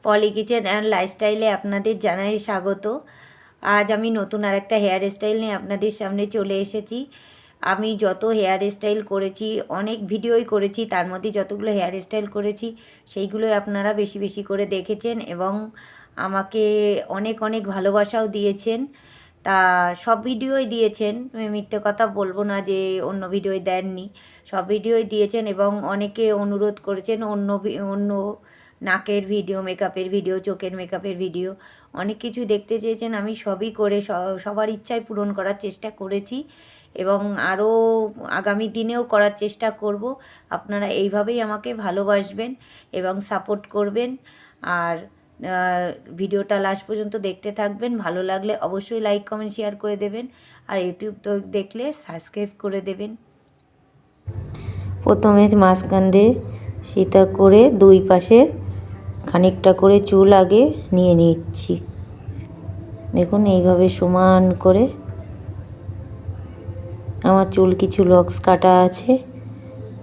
Poly kitchen and লাইফস্টাইলে আপনাদের জানাই স্বাগত। আজ আমি নতুন আরেকটা হেয়ার স্টাইল নিয়ে আপনাদের সামনে চলে এসেছি। আমি যত হেয়ার স্টাইল করেছি, অনেক ভিডিওই করেছি, তার মধ্যে যতগুলো হেয়ার স্টাইল করেছি সেইগুলোই আপনারা বেশি বেশি করে দেখেছেন এবং আমাকে অনেক অনেক ভালোবাসাও দিয়েছেন। তা সব ভিডিওই দিয়েছেন, আমি মিথ্যে কথা বলবো না যে অন্য ভিডিওই দেননি, সব ভিডিওই দিয়েছেন এবং অনেকে অনুরোধ করেছেন অন্য নাকের ভিডিও, মেকআপের ভিডিও, চোখের মেকআপের ভিডিও, অনেক কিছু দেখতে চেয়েছেন। আমি সবই করে সবার ইচ্ছাই পূরণ করার চেষ্টা করেছি এবং আরও আগামী দিনেও করার চেষ্টা করব। আপনারা এইভাবেই আমাকে ভালোবাসবেন এবং সাপোর্ট করবেন আর ভিডিওটা লাস্ট পর্যন্ত দেখতে থাকবেন। ভালো লাগলে অবশ্যই লাইক, কমেন্ট, শেয়ার করে দেবেন আর ইউটিউব তো দেখলে সাবস্ক্রাইব করে দেবেন। প্রথমে মাঝখান দিয়ে সীতা করে দুই পাশে খানিকটা করে চুল আগে নিয়ে নিচ্ছি। দেখুন এইভাবে সমান করে। আমার চুল কিছু লক্স কাটা আছে,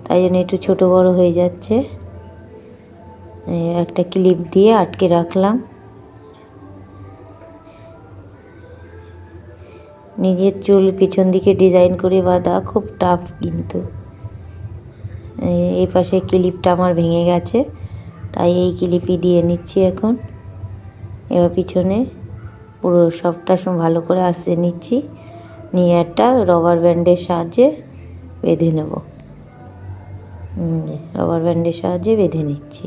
তাই জন্য একটু ছোটো বড়ো হয়ে যাচ্ছে। একটা ক্লিপ দিয়ে আটকে রাখলাম। নিজের চুল পিছন দিকে ডিজাইন করে বাঁধা খুব টাফ, কিন্তু এই পাশে ক্লিপটা আমার ভেঙে গেছে, তাই এই ক্লিপই দিয়ে নিচ্ছি এখন। এবার পিছনে পুরো সবটা ভালো করে আঁচড়ে নিচ্ছি, নিয়ে একটা রবার ব্যান্ডের সাহায্যে বেঁধে নেব। রবার ব্যান্ডের সাহায্যে বেঁধে নিচ্ছি।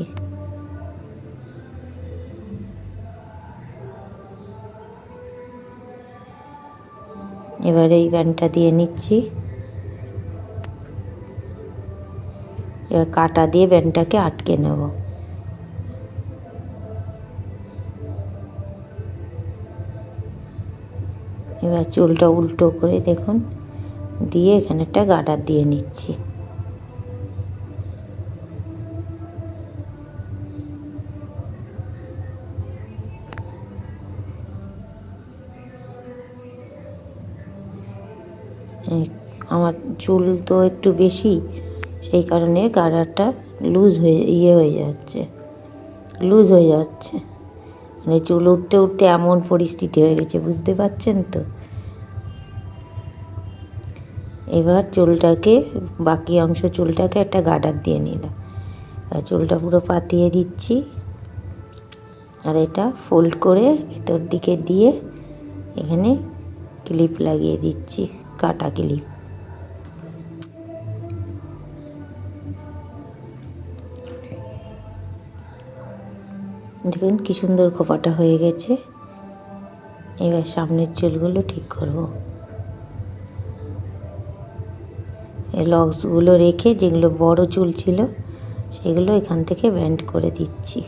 এবার এই ব্যান্ডটা দিয়ে নিচ্ছি। এবার কাটা দিয়ে ব্যান্ডটাকে আটকে নেব। এবার চুলটা উল্টো করে দেখুন দিয়ে এখানে একটা গার্ডার দিয়ে নিচ্ছি। আমার চুল তো একটু বেশি, সেই কারণে গার্ডারটা লুজ হয়ে যাচ্ছে। মানে চুল উঠতে উঠতে এমন পরিস্থিতি হয়ে গেছে, বুঝতে পারছেন তো। এবার বাকি অংশ চুলটাকে একটা গার্ডার দিয়ে নিলাম। চুলটা পুরো পাতিয়ে দিচ্ছি আর এটা ফোল্ড করে ভেতর দিকে দিয়ে এখানে ক্লিপ লাগিয়ে দিচ্ছি, কাটা ক্লিপ। দেখুন কি সুন্দর খোপাটা হয়ে গেছে। এবার সামনের চুলগুলো ঠিক করব। এই লক্সগুলো রেখে যেগুলো বড় চুল ছিল সেগুলো এখান থেকে ব্যান্ড করে দিচ্ছি।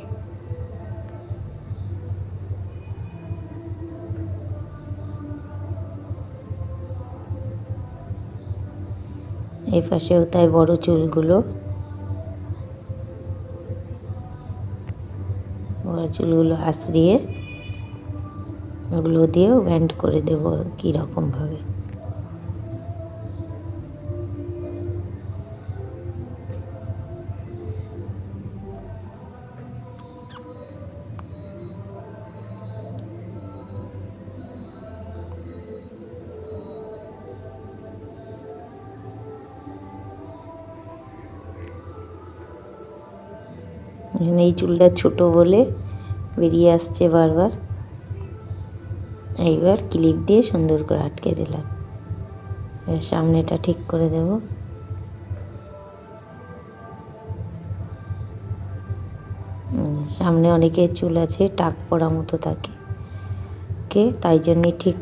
এই পাশেও তাই বড় চুলগুলো আঁচড়িয়ে ওগুলো দিয়েও ব্যান্ড করে দেবো কীরকমভাবে। এই চুলটা ছোট বলে বেরিয়ে আসছে বারবার। এইবার ক্লিপ দিয়ে সুন্দর করে আটকে দিলাম। সামনেটা ঠিক করে দেব। সামনে অনেকের চুল আছে টাক পড়া মতো থাকে, তাই জন্যে ঠিক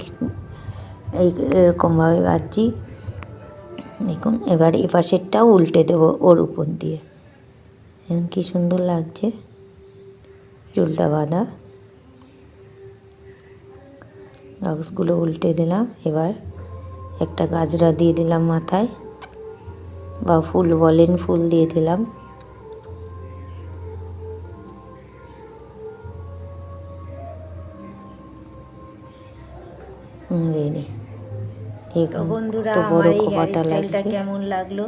এরকমভাবে বাঁধছি। দেখুন এবার এ পাশেরটাও উল্টে দেবো ওর উপর দিয়ে। এখন কি সুন্দর লাগছে চুলটা বাঁধা। লক্সগুলো উল্টে দিলাম। এবার একটা গাজরা দিয়ে দিলাম মাথায়, বা ফুল বলেন, ফুল দিয়ে দিলাম। বন্ধুরা, আমার এই হেয়ার স্টাইলটা কেমন লাগলো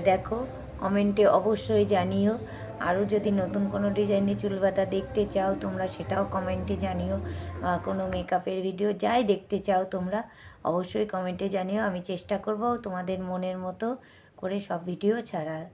দেখো, কমেন্টে অবশ্যই জানিও। আরও যদি নতুন কোনো ডিজাইনের চুল বাঁধা দেখতে চাও তোমরা সেটাও কমেন্টে জানিও, কোনো মেকআপের ভিডিও যাই দেখতে চাও তোমরা অবশ্যই কমেন্টে জানিও। আমি চেষ্টা করব তোমাদের মনের মতো করে সব ভিডিও ছাড়ার।